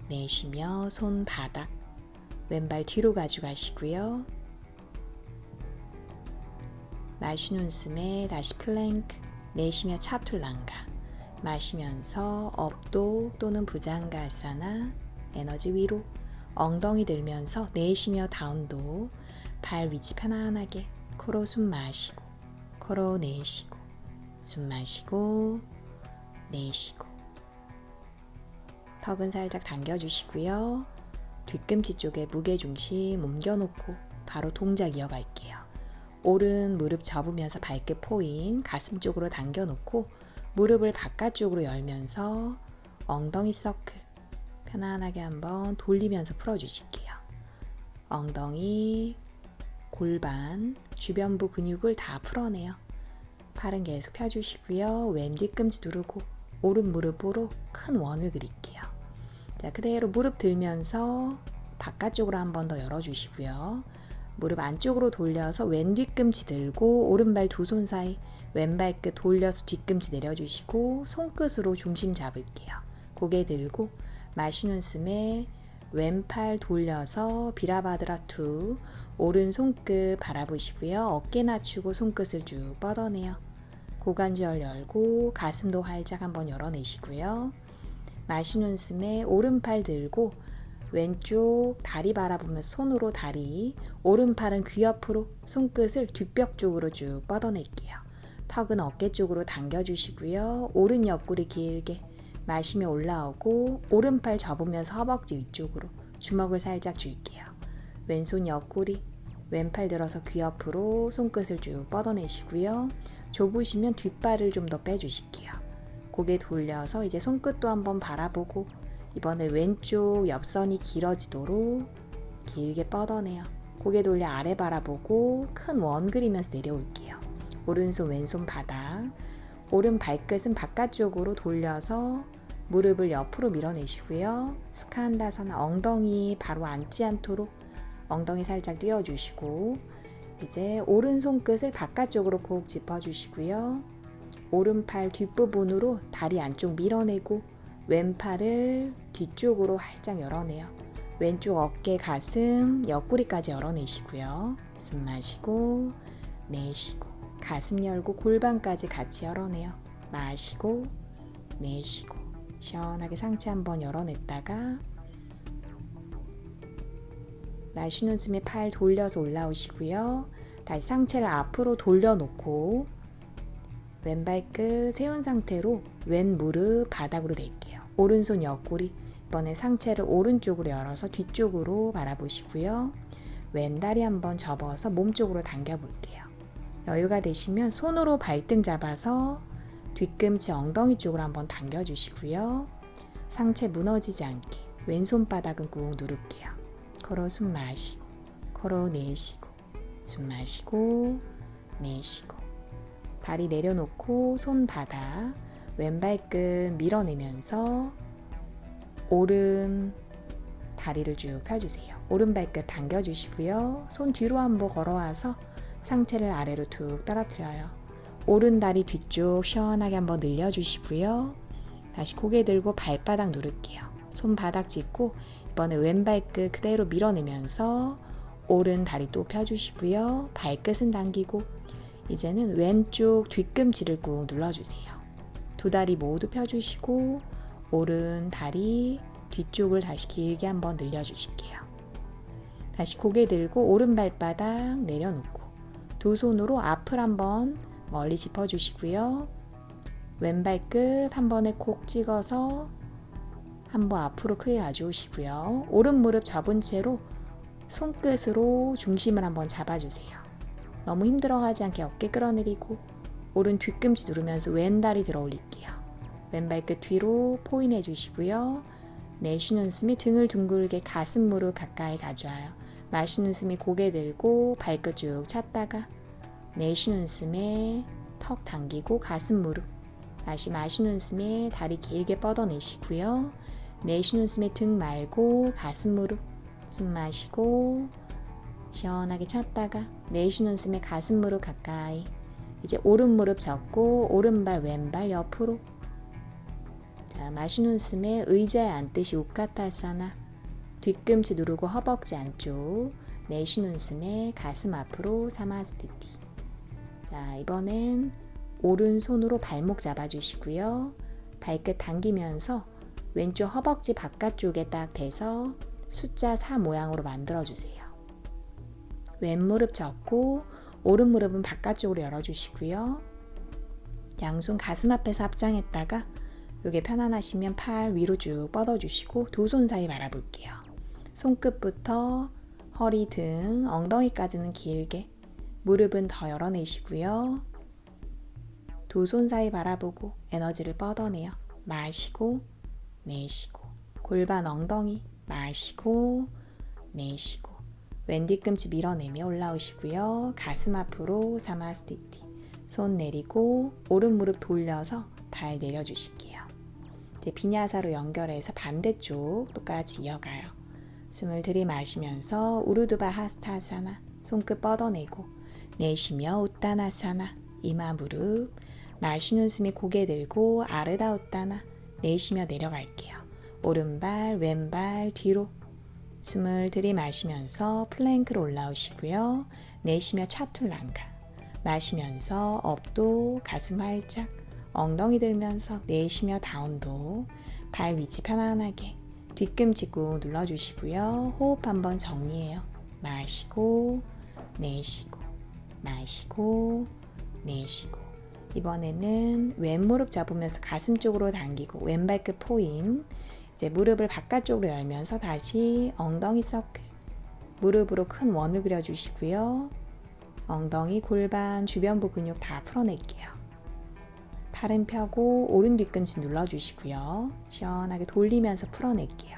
내쉬며 손바닥 왼발 뒤로 가져가시고요. 마시는 숨에 다시 플랭크 내쉬며 차툴랑가 마시면서 업독 또는 부장가아사나 에너지 위로 엉덩이 들면서 내쉬며 다운도 발 위치 편안하게 코로 숨 마시고 코로 내쉬고 숨 마시고 내쉬고 턱은 살짝 당겨주시고요. 뒤꿈치 쪽에 무게중심 옮겨놓고 바로 동작 이어갈게요. 오른 무릎 접으면서 발끝 포인 가슴 쪽으로 당겨놓고 무릎을 바깥쪽으로 열면서 엉덩이 서클 편안하게 한번 돌리면서 풀어주실게요. 엉덩이, 골반, 주변부 근육을 다 풀어내요. 팔은 계속 펴주시고요. 왼 뒤꿈치 누르고 오른 무릎으로 큰 원을 그릴게요. 자, 그대로 무릎 들면서 바깥쪽으로 한 번 더 열어주시고요. 무릎 안쪽으로 돌려서 왼 뒤꿈치 들고 오른발 두 손 사이 왼발끝 돌려서 뒤꿈치 내려주시고 손끝으로 중심 잡을게요. 고개 들고 마시는 숨에 왼팔 돌려서 비라바드라 투 오른 손끝 바라보시고요. 어깨 낮추고 손끝을 쭉 뻗어내요. 고관절 열고 가슴도 활짝 한번 열어내시고요. 마시는 숨에 오른팔 들고 왼쪽 다리 바라보면서 손으로 다리 오른팔은 귀 옆으로 손끝을 뒷벽 쪽으로 쭉 뻗어낼게요. 턱은 어깨 쪽으로 당겨주시고요. 오른 옆구리 길게 마시며 올라오고 오른팔 접으면서 허벅지 위쪽으로 주먹을 살짝 줄게요. 왼손 옆구리 왼팔 들어서 귀 옆으로 손끝을 쭉 뻗어내시고요. 좁으시면 뒷발을 좀 더 빼주실게요. 고개 돌려서 이제 손끝도 한번 바라보고 이번에 왼쪽 옆선이 길어지도록 길게 뻗어내요. 고개 돌려 아래 바라보고 큰 원 그리면서 내려올게요. 오른손 왼손 바닥 오른 발끝은 바깥쪽으로 돌려서 무릎을 옆으로 밀어내시고요. 스칸다사나 엉덩이 바로 앉지 않도록 엉덩이 살짝 띄워주시고 이제 오른손 끝을 바깥쪽으로 콕 짚어주시고요. 오른팔 뒷부분으로 다리 안쪽 밀어내고 왼팔을 뒤쪽으로 활짝 열어내요. 왼쪽 어깨, 가슴, 옆구리까지 열어내시고요. 숨 마시고 내쉬고 가슴 열고 골반까지 같이 열어내요. 마시고 내쉬고 시원하게 상체 한번 열어냈다가 마시는 숨에 팔 돌려서 올라오시고요. 다시 상체를 앞으로 돌려놓고 왼발끝 세운 상태로 왼 무릎 바닥으로 댈게요. 오른손 옆구리 이번에 상체를 오른쪽으로 열어서 뒤쪽으로 바라보시고요. 왼다리 한번 접어서 몸쪽으로 당겨볼게요. 여유가 되시면 손으로 발등 잡아서 뒤꿈치 엉덩이 쪽으로 한번 당겨주시고요. 상체 무너지지 않게 왼손 바닥은 꾹 누를게요. 걸어 숨 마시고 걸어 내쉬고 숨 마시고 내쉬고 다리 내려놓고 손바닥 왼발끝 밀어내면서 오른 다리를 쭉 펴주세요. 오른발끝 당겨주시고요. 손 뒤로 한번 걸어와서 상체를 아래로 툭 떨어뜨려요. 오른 다리 뒤쪽 시원하게 한번 늘려주시고요. 다시 고개 들고 발바닥 누를게요. 손바닥 짚고 이번에 왼발끝 그대로 밀어내면서 오른 다리 또 펴주시고요. 발끝은 당기고 이제는 왼쪽 뒤꿈치를 꾹 눌러주세요. 두 다리 모두 펴주시고 오른 다리 뒤쪽을 다시 길게 한번 늘려주실게요. 다시 고개 들고 오른 발바닥 내려놓고 두 손으로 앞을 한번 멀리 짚어주시고요. 왼발끝 한 번에 콕 찍어서 한번 앞으로 크게 가져오시고요. 오른 무릎 접은 채로 손끝으로 중심을 한번 잡아주세요. 너무 힘들어가지 않게 어깨 끌어내리고 오른 뒤꿈치 누르면서 왼다리 들어 올릴게요. 왼발끝 뒤로 포인해 주시고요. 내쉬는 숨이 등을 둥글게 가슴 무릎 가까이 가져와요. 마시는 숨이 고개 들고 발끝 쭉 찼다가 내쉬는 숨에 턱 당기고 가슴 무릎. 다시 마시는 숨에 다리 길게 뻗어내시고요. 내쉬는 숨에 등 말고 가슴 무릎. 숨 마시고 시원하게 찼다가 내쉬는 숨에 가슴 무릎 가까이. 이제 오른 무릎 접고 오른발 왼발 옆으로. 자, 마시는 숨에 의자에 앉듯이 우카타사나. 뒤꿈치 누르고 허벅지 안쪽. 내쉬는 숨에 가슴 앞으로 사마스티티. 자, 이번엔 오른손으로 발목 잡아주시고요. 발끝 당기면서 왼쪽 허벅지 바깥쪽에 딱 대서 숫자 4 모양으로 만들어주세요. 왼 무릎 접고 오른 무릎은 바깥쪽으로 열어주시고요. 양손 가슴 앞에서 합장했다가 이게 편안하시면 팔 위로 쭉 뻗어주시고 두 손 사이 바라볼게요. 손끝부터 허리, 등, 엉덩이까지는 길게, 무릎은 더 열어내시고요. 두 손 사이 바라보고 에너지를 뻗어내요. 마시고 내쉬고 골반 엉덩이 마시고 내쉬고 왼 뒤꿈치 밀어내며 올라오시고요. 가슴 앞으로 사마스티티. 손 내리고 오른 무릎 돌려서 발 내려주실게요. 이제 비냐사로 연결해서 반대쪽 똑같이 이어가요. 숨을 들이마시면서 우르두바 하스타사나 손끝 뻗어내고 내쉬며 우따나사나 이마 무릎. 마시는 숨이 고개 들고 아르다 우따나. 내쉬며 내려갈게요. 오른발 왼발 뒤로. 숨을 들이마시면서 플랭크로 올라오시고요. 내쉬며 차툴랑가. 마시면서 업도 가슴 활짝. 엉덩이 들면서 내쉬며 다운도. 발 위치 편안하게. 뒤꿈치 꾹 눌러주시고요. 호흡 한번 정리해요. 마시고 내쉬고 마시고 내쉬고. 이번에는 왼 무릎 잡으면서 가슴 쪽으로 당기고 왼발끝 포인. 이제 무릎을 바깥쪽으로 열면서 다시 엉덩이 서클. 무릎으로 큰 원을 그려주시고요. 엉덩이, 골반, 주변부 근육 다 풀어낼게요. 팔은 펴고 오른 뒤꿈치 눌러주시고요. 시원하게 돌리면서 풀어낼게요.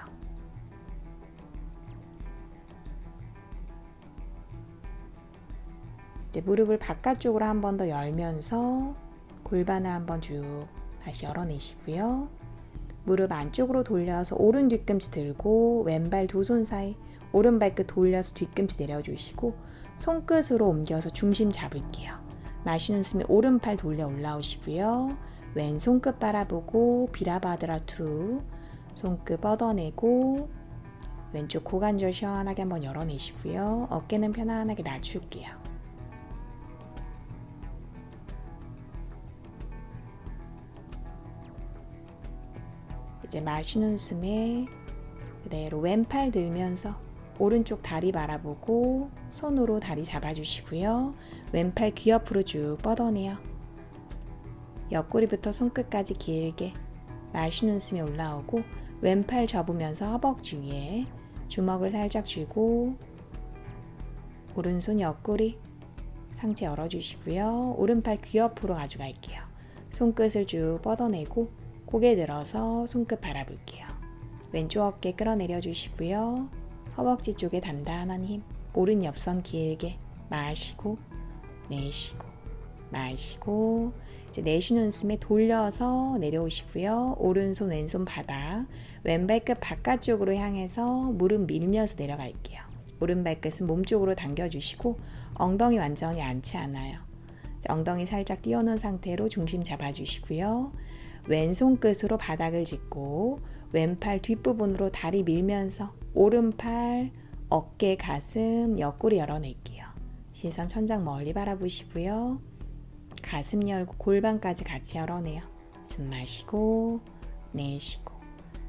이제 무릎을 바깥쪽으로 한 번 더 열면서 골반을 한번 쭉 다시 열어내시고요. 무릎 안쪽으로 돌려서 오른 뒤꿈치 들고 왼발 두 손 사이 오른 발끝 돌려서 뒤꿈치 내려주시고 손끝으로 옮겨서 중심 잡을게요. 마시는 숨에 오른팔 돌려 올라오시고요. 왼손 끝 바라보고 비라바드라 투. 손끝 뻗어내고 왼쪽 고관절 시원하게 한번 열어내시고요. 어깨는 편안하게 낮출게요. 이제 마시는 숨에 그대로 왼팔 들면서 오른쪽 다리 바라보고 손으로 다리 잡아주시고요. 왼팔 귀 옆으로 쭉 뻗어내요. 옆구리부터 손끝까지 길게. 마시는 숨이 올라오고 왼팔 접으면서 허벅지 위에 주먹을 살짝 쥐고 오른손 옆구리 상체 열어주시고요. 오른팔 귀 옆으로 가져갈게요. 손끝을 쭉 뻗어내고 고개 들어서 손끝 바라볼게요. 왼쪽 어깨 끌어내려 주시고요. 허벅지 쪽에 단단한 힘. 오른 옆선 길게 마시고 내쉬고 마시고. 이제 내쉬는 숨에 돌려서 내려오시고요. 오른손 왼손 바닥. 왼발끝 바깥쪽으로 향해서 무릎 밀면서 내려갈게요. 오른발끝은 몸쪽으로 당겨주시고 엉덩이 완전히 앉지 않아요. 엉덩이 살짝 띄워놓은 상태로 중심 잡아주시고요. 왼손 끝으로 바닥을 짚고 왼팔 뒷부분으로 다리 밀면서 오른팔 어깨, 가슴, 옆구리 열어낼게요. 시선 천장 멀리 바라보시고요. 가슴 열고 골반까지 같이 열어내요. 숨 마시고 내쉬고.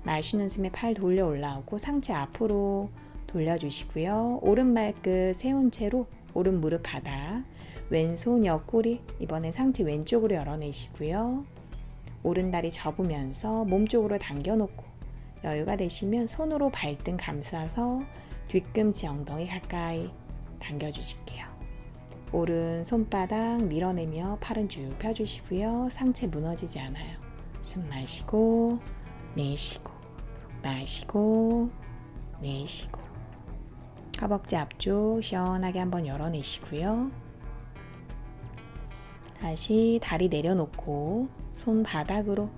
마시는 숨에 팔 돌려 올라오고 상체 앞으로 돌려주시고요. 오른 발끝 세운 채로 오른 무릎 바닥. 왼손 옆구리. 이번엔 상체 왼쪽으로 열어내시고요. 오른다리 접으면서 몸쪽으로 당겨놓고 여유가 되시면 손으로 발등 감싸서 뒤꿈치 엉덩이 가까이 당겨주실게요. 오른 손바닥 밀어내며 팔은 쭉 펴주시고요. 상체 무너지지 않아요. 숨 마시고 내쉬고 마시고 내쉬고 허벅지 앞쪽 시원하게 한번 열어내시고요. 다시 다리 내려놓고 손바닥으로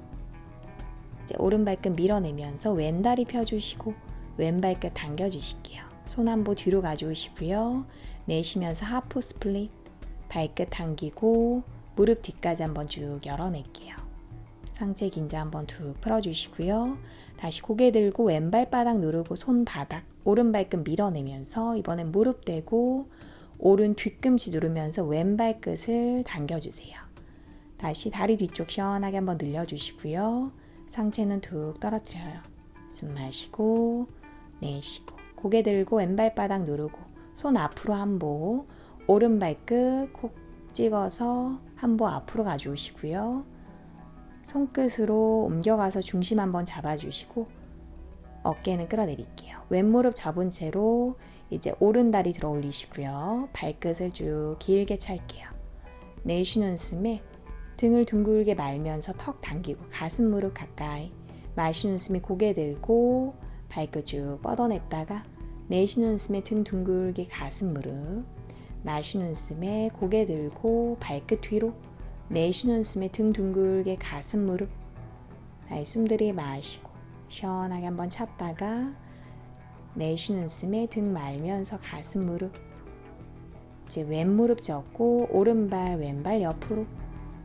이제 오른발끝 밀어내면서 왼다리 펴주시고 왼발끝 당겨주실게요. 손 한 보 뒤로 가져오시고요. 내쉬면서 하프 스플릿 발끝 당기고 무릎 뒤까지 한번 쭉 열어낼게요. 상체 긴장 한번 툭 풀어주시고요. 다시 고개 들고 왼발바닥 누르고 손바닥 오른발끝 밀어내면서 이번엔 무릎 대고 오른 뒤꿈치 누르면서 왼발끝을 당겨주세요. 다시 다리 뒤쪽 시원하게 한번 늘려주시고요. 상체는 툭 떨어뜨려요. 숨 마시고 내쉬고 고개 들고 왼발바닥 누르고 손 앞으로 한 보 오른발끝 콕 찍어서 한 보 앞으로 가져오시고요. 손끝으로 옮겨가서 중심 한번 잡아주시고 어깨는 끌어내릴게요. 왼무릎 접은 채로 이제 오른다리 들어 올리시고요. 발끝을 쭉 길게 찰게요. 내쉬는 숨에 등을 둥글게 말면서 턱 당기고 가슴 무릎 가까이 마시는 숨에 고개 들고 발끝 쭉 뻗어냈다가 내쉬는 숨에 등 둥글게 가슴 무릎 마시는 숨에 고개 들고 발끝 뒤로 내쉬는 숨에 등 둥글게 가슴 무릎 다시 숨 들이마시고 시원하게 한번 찼다가 내쉬는 숨에 등 말면서 가슴 무릎 이제 왼무릎 접고 오른발 왼발 옆으로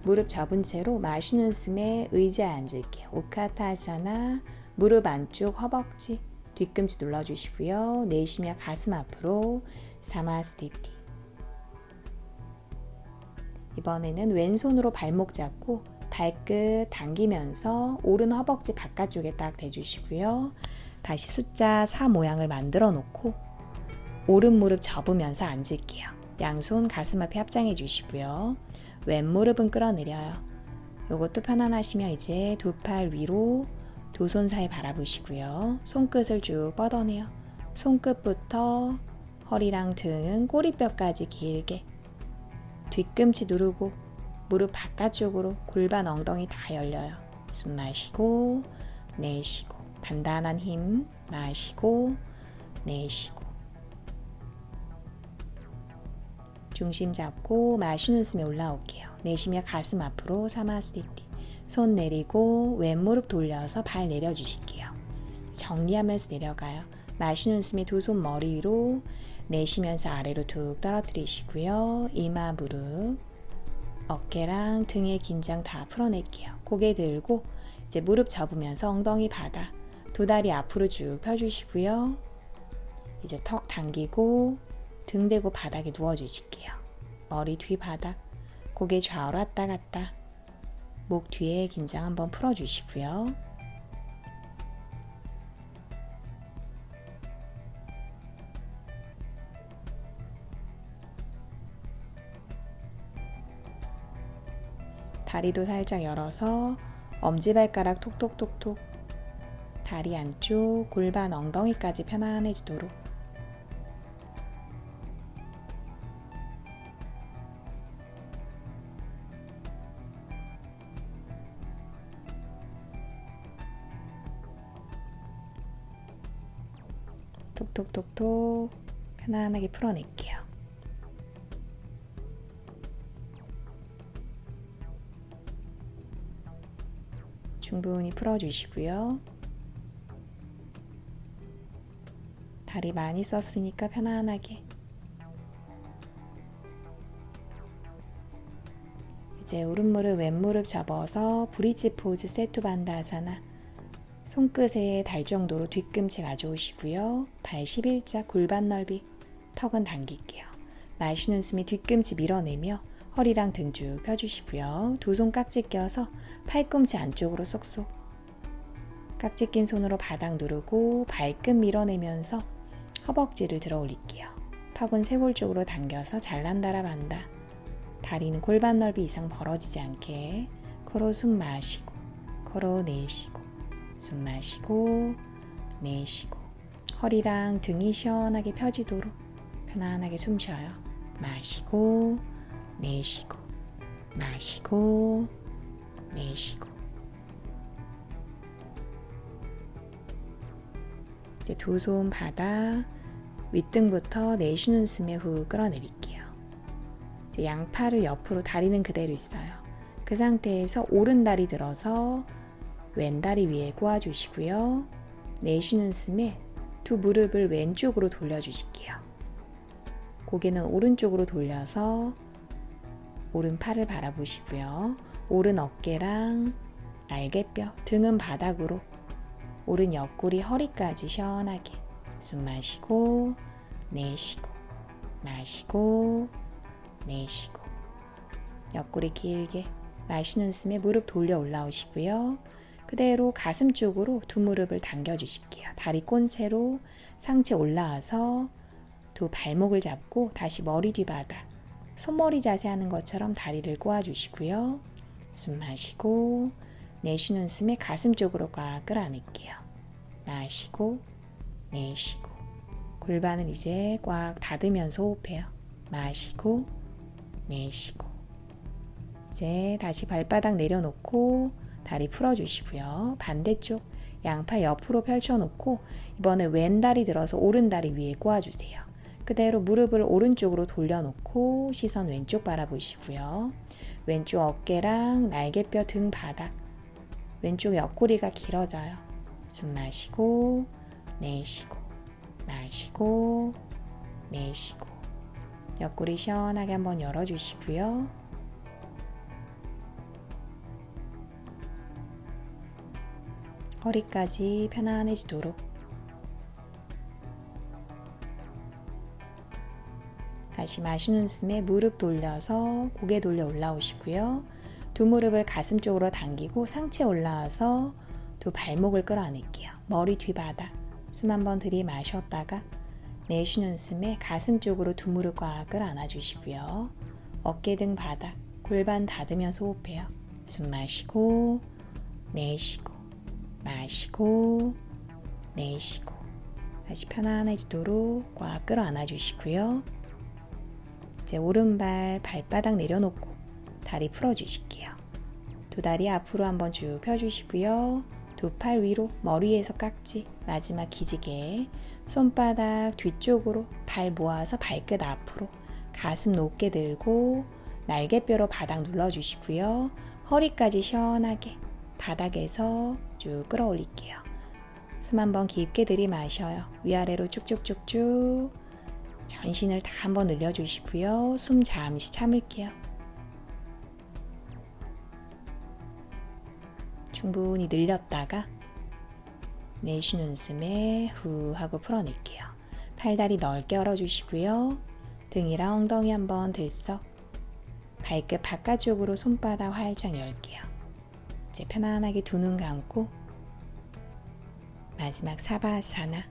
무릎 접은 채로 마시는 숨에 의자에 앉을게요. 우카타사나 무릎 안쪽 허벅지 뒤꿈치 눌러주시고요. 내쉬며 가슴 앞으로 사마스티티 이번에는 왼손으로 발목 잡고 발끝 당기면서 오른 허벅지 바깥쪽에 딱 대주시고요. 다시 숫자 4 모양을 만들어 놓고 오른 무릎 접으면서 앉을게요. 양손 가슴 앞에 합장해 주시고요. 왼 무릎은 끌어내려요. 요것도 편안하시면 이제 두 팔 위로 두 손 사이 바라보시고요. 손끝을 쭉 뻗어내요. 손끝부터 허리랑 등 꼬리뼈까지 길게 뒤꿈치 누르고 무릎 바깥쪽으로 골반 엉덩이 다 열려요. 숨 마시고 내쉬고 단단한 힘 마시고 내쉬고 중심 잡고 마시는 숨에 올라올게요. 내쉬며 가슴 앞으로 사마스티티 손 내리고 왼무릎 돌려서 발 내려주실게요. 정리하면서 내려가요. 마시는 숨에 두 손 머리 위로 내쉬면서 아래로 툭 떨어뜨리시고요. 이마 무릎 어깨랑 등의 긴장 다 풀어낼게요. 고개 들고 이제 무릎 접으면서 엉덩이 바닥 두 다리 앞으로 쭉 펴주시고요. 이제 턱 당기고 등 대고 바닥에 누워주실게요. 머리 뒤 바닥 고개 좌우로 왔다 갔다 목 뒤에 긴장 한번 풀어주시고요. 다리도 살짝 열어서 엄지발가락 톡톡톡톡 다리 안쪽 골반 엉덩이까지 편안해지도록 톡톡톡톡 편안하게 풀어낼게요. 충분히 풀어주시고요. 다리 많이 썼으니까 편안하게 이제 오른무릎 왼무릎 접어서 브릿지 포즈 세투 반다아사나 손끝에 달 정도로 뒤꿈치 가져오시고요. 발 11자 골반 넓이 턱은 당길게요. 마시는 숨에 뒤꿈치 밀어내며 허리랑 등 쭉 펴주시고요. 두 손 깍지 껴서 팔꿈치 안쪽으로 쏙쏙 깍지 낀 손으로 바닥 누르고 발끝 밀어내면서 허벅지를 들어 올릴게요. 턱은 쇄골 쪽으로 당겨서 잘난다라 만다. 다리는 골반 넓이 이상 벌어지지 않게 코로 숨 마시고 코로 내쉬고 숨 마시고 내쉬고 허리랑 등이 시원하게 펴지도록 편안하게 숨 쉬어요. 마시고 내쉬고 마시고 내쉬고. 이제 두 손 바닥 윗등부터 내쉬는 숨에 후 끌어내릴게요. 이제 양팔을 옆으로 다리는 그대로 있어요. 그 상태에서 오른 다리 들어서 왼 다리 위에 꼬아주시고요. 내쉬는 숨에 두 무릎을 왼쪽으로 돌려주실게요. 고개는 오른쪽으로 돌려서 오른팔을 바라보시고요. 오른 어깨랑 날개뼈, 등은 바닥으로 오른 옆구리 허리까지 시원하게 숨 마시고 내쉬고 마시고 내쉬고. 옆구리 길게 마시는 숨에 무릎 돌려 올라오시고요. 그대로 가슴 쪽으로 두 무릎을 당겨주실게요. 다리 꼰새로 상체 올라와서 두 발목을 잡고 다시 머리 뒤바닥 손머리 자세 하는 것처럼 다리를 꼬아주시고요. 숨 마시고 내쉬는 숨에 가슴 쪽으로 꽉 끌어안을게요. 마시고 내쉬고. 골반을 이제 꽉 닫으면서 호흡해요. 마시고 내쉬고. 이제 다시 발바닥 내려놓고 다리 풀어주시고요. 반대쪽 양팔 옆으로 펼쳐놓고 이번에 왼다리 들어서 오른다리 위에 꼬아주세요. 그대로 무릎을 오른쪽으로 돌려놓고 시선 왼쪽 바라보시고요. 왼쪽 어깨랑 날개뼈 등 바닥, 왼쪽 옆구리가 길어져요. 숨 마시고 내쉬고 마시고 내쉬고. 옆구리 시원하게 한번 열어주시고요. 허리까지 편안해지도록. 다시 마시는 숨에 무릎 돌려서 고개 돌려 올라오시고요. 두 무릎을 가슴 쪽으로 당기고 상체 올라와서 두 발목을 끌어안을게요. 머리 뒤바닥 숨 한번 들이마셨다가 내쉬는 숨에 가슴 쪽으로 두 무릎 꽉 끌어안아 주시고요. 어깨 등 바닥 골반 닫으면서 호흡해요. 숨 마시고 내쉬고 마시고 내쉬고. 다시 편안해지도록 꽉 끌어안아 주시고요. 이제 오른발 발바닥 내려놓고 다리 풀어주실게요. 두 다리 앞으로 한번 쭉 펴주시고요. 두 팔 위로 머리에서 깍지 마지막 기지개 손바닥 뒤쪽으로 발 모아서 발끝 앞으로 가슴 높게 들고 날개뼈로 바닥 눌러주시고요. 허리까지 시원하게 바닥에서 쭉 끌어올릴게요. 숨 한번 깊게 들이마셔요. 위아래로 쭉쭉쭉쭉 전신을 다 한번 늘려주시고요. 숨 잠시 참을게요. 충분히 늘렸다가 내쉬는 숨에 후 하고 풀어낼게요. 팔다리 넓게 열어주시고요. 등이랑 엉덩이 한번 들썩 발끝 바깥쪽으로 손바닥 활짝 열게요. 이제 편안하게 두 눈 감고 마지막 사바아사나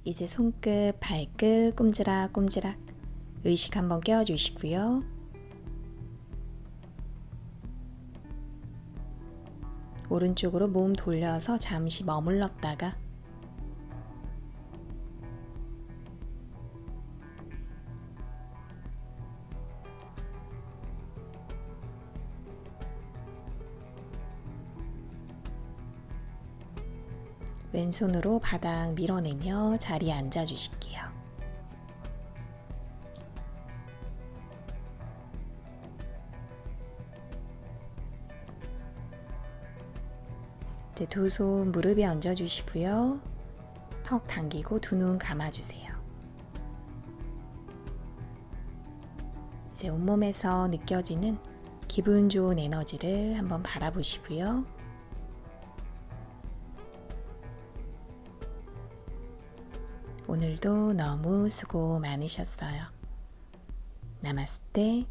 이제 손끝, 발끝 꼼지락꼼지락 의식 한번 껴주시고요. 오른쪽으로 몸 돌려서 잠시 머물렀다가 왼손으로 바닥 밀어내며 자리에 앉아주실게요. 이제 두 손 무릎에 얹어주시고요. 턱 당기고 두 눈 감아주세요. 이제 온몸에서 느껴지는 기분 좋은 에너지를 한번 바라보시고요. 오늘도 너무 수고 많으셨어요. 나마스테.